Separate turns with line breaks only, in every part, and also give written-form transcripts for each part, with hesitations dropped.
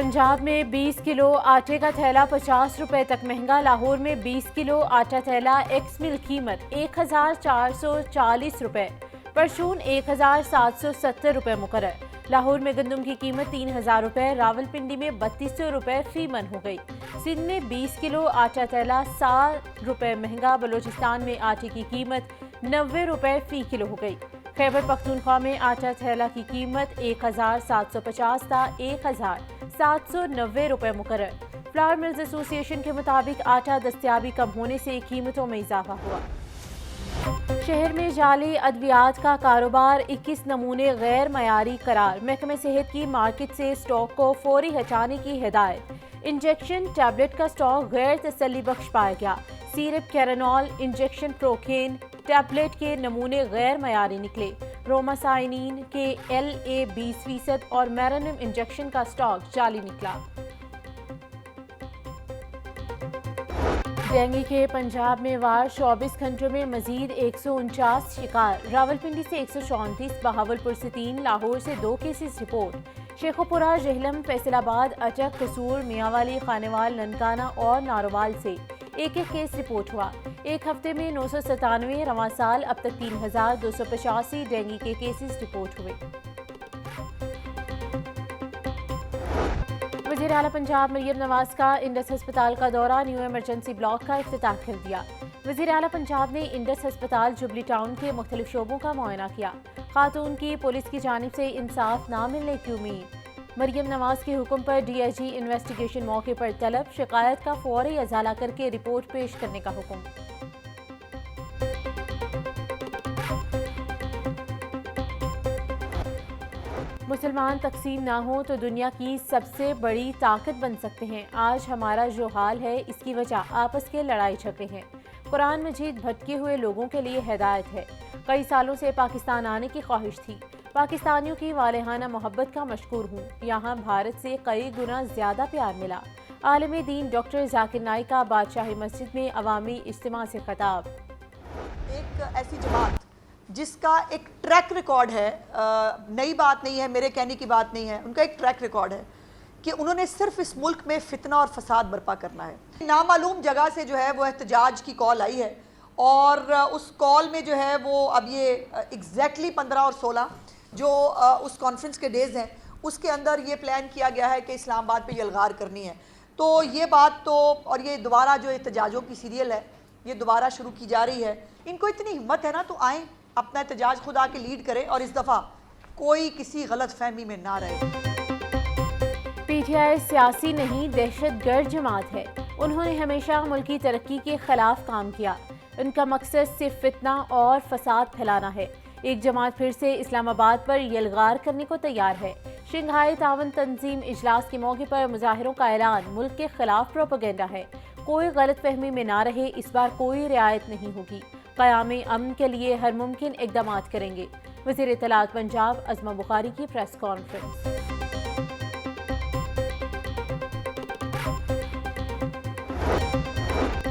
पंजाब में 20 किलो आटे का थैला 50 रुपए तक महंगा। लाहौर में 20 किलो आटा थैला एक्स मिल कीमत 1440 रुपए, परचून 1770 रुपए मुकर्रर। लाहौर में गंदम की कीमत 3000 रुपए, रावलपिंडी में 3200 रुपए फी मन हो गई। सिंध में 20 किलो आटा थैला 60 रुपए महंगा। बलोचिस्तान में आटे की कीमत 90 रुपए फी किलो हो गई। खैबर पख्तूनख्वा में आटा थैला की कीमत 1750 था 1790 रुपए मुकर्रर। फ्लावर मिल्स एसोसिएशन के मुताबिक आटा दस्तयाबी कम होने से कीमतों में इजाफा हुआ। शहर में जाली अद्वियात का कारोबार, 21 नमूने गैर मयारी करार। महकमे सेहत की मार्केट से स्टॉक को फौरी हटाने की हिदायत। इंजेक्शन टैबलेट का स्टॉक गैर तसल्ली बख्श पाया गया। सीरप कैरानॉल, इंजेक्शन प्रोकेन टैबलेट के नमूने गैर मयारी निकले। रोमासाइनिन के LA 20% और मैरानिम इंजेक्शन का स्टॉक जाली निकला। डेंगू के पंजाब में वार, 24 घंटों में मजीद 149 शिकार। रावलपिंडी से 134, बहावलपुर से 3, लाहौर से 2 केसेस रिपोर्ट। शेखोपुरा, जहलम, फैसलाबाद, अटक, कसूर, मियांवाली, खानेवाल, ननकाना और नारोवाल से एक केस रिपोर्ट हुआ। एक हफ्ते में 997, रवां साल अब तक 3285 डेंगू के केसेस रिपोर्ट हुए। वज़ीर आला पंजाब मरियम नवाज का इंडस अस्पताल का दौरा, न्यू इमरजेंसी ब्लॉक का इफ्तिताह कर दिया। वज़ीर आला पंजाब ने इंडस अस्पताल जुबली टाउन के मुख्तलिफ शोबों का मुआयना किया। खातून की पुलिस की जानिब से इंसाफ ना मिलने की उम्मीद। मरियम नवाज के हुक्म पर DIG इन्वेस्टिगेशन मौके पर तलब, शिकायत का फौरी अजाला करके रिपोर्ट पेश करने का हुक्म। मुसलमान तकसीम ना हो तो दुनिया की सबसे बड़ी ताकत बन सकते हैं। आज हमारा जो हाल है इसकी वजह आपस के लड़ाई झगड़े हैं। कुरान मजीद भटके हुए लोगों के लिए हिदायत है। कई सालों से पाकिस्तान आने की ख्वाहिश थी। पाकिस्तानियों की वालेहाना मोहब्बत का मशकूर हूँ। यहाँ भारत से कई गुना ज्यादा प्यार मिला। आलिम दीन डॉक्टर जाकिर नाइक का बादशाही मस्जिद में अवामी इज्तिमा से खिताब।
एक ऐसी जमात जिसका एक ट्रैक रिकॉर्ड है, नई बात नहीं है, मेरे कहने की बात नहीं है, उनका एक ट्रैक रिकॉर्ड है कि उन्होंने सिर्फ इस मुल्क में फितना और फसाद बर्पा करना है। नामालूम जगह से जो है वो एहतजाज की कॉल आई है और उस कॉल में जो है वो अब ये एग्जैक्टली 15 और 16 जो उस कॉन्फ्रेंस के डेज़ हैं उसके अंदर ये प्लान किया गया है कि इस्लामाबाद पे यलगार करनी है। तो ये बात तो, और ये दोबारा जो एहतजाजों की सीरियल है ये दोबारा शुरू की जा रही है। इनको इतनी हिम्मत है ना तो आएँ, अपना एहतजाज खुद आके लीड करें और इस दफ़ा कोई किसी गलत फहमी में ना रहे।
PTI सियासी नहीं दहशतगर्द जमात है। उन्होंने हमेशा मुल्क की तरक्की के खिलाफ काम किया। उनका मकसद सिर्फ फितना और फसाद फैलाना है। एक जमात फिर से इस्लामाबाद पर यलगार करने को तैयार है। शंघाई तावन तंजीम इजलास के मौके पर मुजाहिरों का ऐलान मुल्क के खिलाफ प्रोपेगेंडा है। कोई गलत फहमी में ना रहे, इस बार कोई रियायत नहीं होगी। क़याम अमन के लिए हर मुमकिन इक़दाम करेंगे। वज़ीर इत्तलात पंजाब अज़मा बुखारी की प्रेस कॉन्फ्रेंस।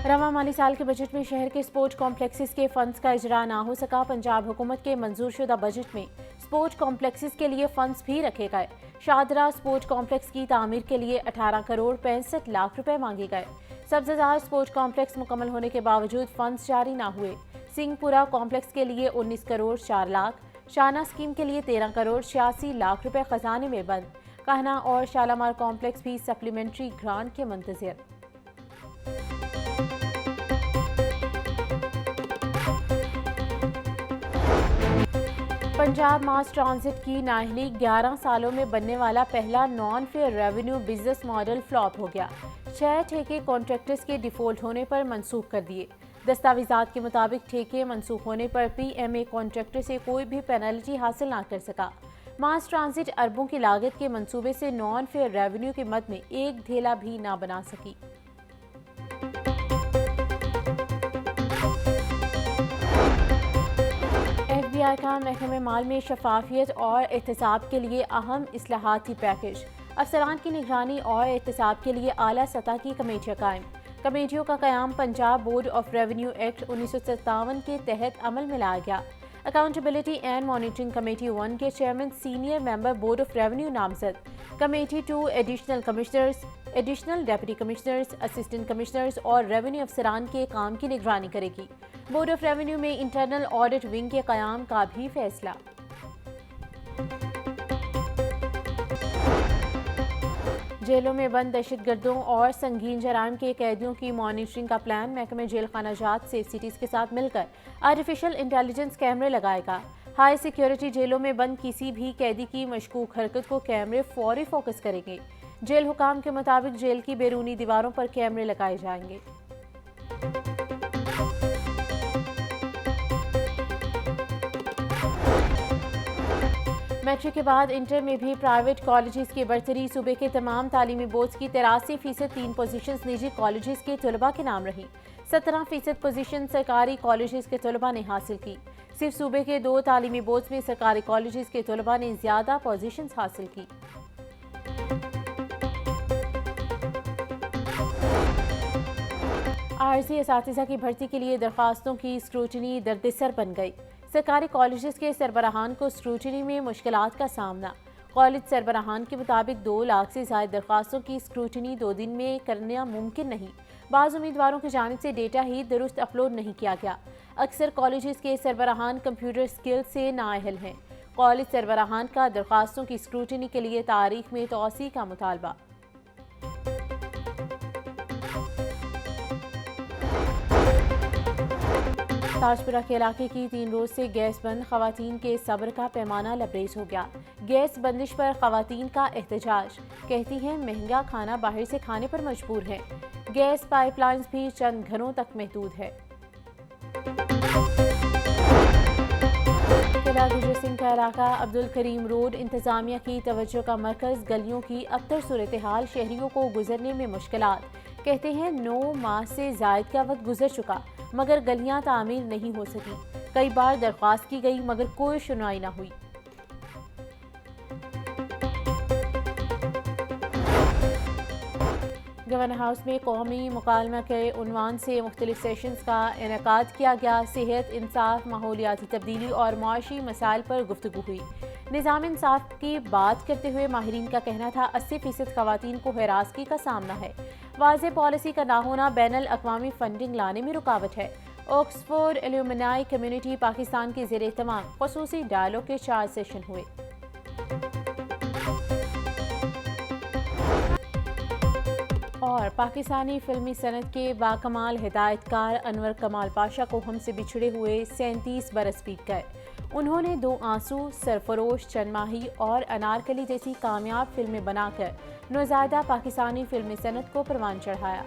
रवा माली साल के बजट में शहर के स्पोर्ट्स कॉम्प्लेक्सेस के फंड्स का इजरा ना हो सका। पंजाब हुकूमत के मंजूर शुदा बजट में स्पोर्ट्स कॉम्प्लेक्सेस के लिए फंड्स भी रखे गए। शादरा स्पोर्ट्स कॉम्प्लेक्स की तामीर के लिए 18 करोड़ 65 लाख रुपए मांगे गए। सब्ज़ाजार स्पोर्ट्स कॉम्प्लेक्स मुकम्मल होने के बावजूद फंड्स जारी ना हुए। सिंहपुरा कॉम्प्लेक्स के लिए 19 करोड़ 4 लाख, शाना स्कीम के लिए 13 करोड़ 86 लाख रुपए खजाने में बंद। कहना और शालामार कॉम्प्लेक्स भी सप्लीमेंट्री ग्रांट के मुंतज़िर। पंजाब मास ट्रांजिट की नाअहली 11 सालों में बनने वाला पहला non fair revenue business model flop हो गया। 6 ठेके कॉन्ट्रैक्टर्स के डिफॉल्ट होने पर मंसूख कर दिए। दस्तावेजात के मुताबिक ठेके मंसूख होने पर PMA कॉन्ट्रैक्टर से कोई भी पेनल्टी हासिल ना कर सका। मास ट्रांजिट अरबों की लागत के मंसूबे से नॉन फेयर रेवेन्यू की मद में एक धेला भी ना बना सकी। FBI का महकमे माल में शफाफियत और एहतसाब के लिए अहम इस्लाहाती पैकेज। अफसरान की निगरानी और एहतसाब के लिए आला सतह की कमेटियाँ कायम। कमेटियों का क़याम Punjab board of revenue act 1957 के तहत अमल में लाया गया। अकाउंटेबिलिटी एंड मॉनिटरिंग कमेटी 1 के chairman senior member board of revenue नामजद। Committee 2 additional commissioners, additional deputy commissioners, assistant commissioners और रेवेन्यू अफसरान के काम की निगरानी करेगी। बोर्ड ऑफ रेवेन्यू में इंटरनल ऑडिट विंग के क़याम का भी फैसला। जेलों में बंद दहशतगर्दों और संगीन जराइम के कैदियों की मॉनिटरिंग का प्लान महकमे जेल खाना जात सेफ सिटीज़ के साथ मिलकर आर्टिफिशियल इंटेलिजेंस कैमरे लगाएगा। हाई सिक्योरिटी जेलों में बंद किसी भी कैदी की मशकूक हरकत को कैमरे फौरी फोकस करेंगे। जेल हुकाम के मुताबिक जेल की बैरूनी दीवारों पर कैमरे लगाए जाएंगे। मैट्रिक के बाद इंटर में भी प्राइवेट कॉलेजेस की बरतरी। सूबे के तमाम तालीमी बोर्ड्स की 83% 3 पोजीशंस निजी कॉलेजेस के तलबा के नाम रही। 17% पोजीशन सरकारी कॉलेजेस के तलबा ने हासिल की। सिर्फ सूबे के 2 तालीमी बोर्ड्स में सरकारी कॉलेजेस के तलबा ने ज़्यादा पोजीशंस हासिल की। आरजी असातिज़ा की भर्ती के लिए दरख्वास्तों की स्क्रूटनी दर्दसर बन गई। सरकारी कॉलेजेस के सरबराहान को स्क्रूटनी में मुश्किलात का सामना। कॉलेज सरबराहान के मुताबिक 2 लाख से ज़ायद दरख्वास्तों की स्क्रूटनी 2 दिन में करना मुमकिन नहीं। बाज़ उम्मीदवारों की जानिब से डेटा ही दुरुस्त अपलोड नहीं किया गया। अक्सर कॉलेजेस के सरबराहान कंप्यूटर स्किल से नाअहल हैं। कॉलेज सरबराहान का दरख्वास्तों की स्क्रूटनी के लिए तारीख में तौसी का मुतालबा। ताजपुरा के इलाके की 3 रोज से गैस बंद, खवातीन के सब्र का पैमाना लबरेज हो गया। गैस बंदिश पर खवातीन का एहतजाज, कहती हैं महंगा खाना बाहर से खाने पर मजबूर हैं। गैस पाइपलाइंस भी चंद घरों तक महदूद है। किला गुजर सिंह का इलाका अब्दुल करीम रोड इंतजामिया की तवज्जो का मरकज। गलियों की अबतर सूरत हाल, शहरियों को गुजरने में मुश्किलात। कहते हैं 9 माह से जायद का वक्त गुजर चुका मगर गलियां तामीर नहीं हो सकी। कई बार दरख्वास्त की गई मगर कोई सुनवाई न हुई। गवर्नर हाउस में कौमी मुकालमा के उन्वान से मुख्तलिफ सेशंस का इनेकाद किया गया। सेहत, इंसाफ, माहौलियाती तब्दीली और मुआशी मसाइल पर गुफ्तगू हुई। निज़ाम इंसाफ की बात करते हुए माहिरीन का कहना था 80% खवातीन को हिरासगी का सामना है। वाज़े पॉलिसी का ना होना बैनुल अक़वामी फंडिंग लाने में रुकावट है। ऑक्सफोर्ड एल्यूमिनाई कम्युनिटी पाकिस्तान के ज़ेर एहतमाम ख़ुसूसी डायलॉग के 4 सेशन हुए। और पाकिस्तानी फिल्मी सनत के बाकमाल हिदायतकार अनवर कमाल पाशा को हमसे बिछड़े हुए 37 बरस बीत गए। उन्होंने 2 आंसू, सरफरोश, चंदमाही और अनारकली जैसी कामयाब फिल्में बनाकर नौज़ायदा पाकिस्तानी फिल्मी सनत को परवान चढ़ाया।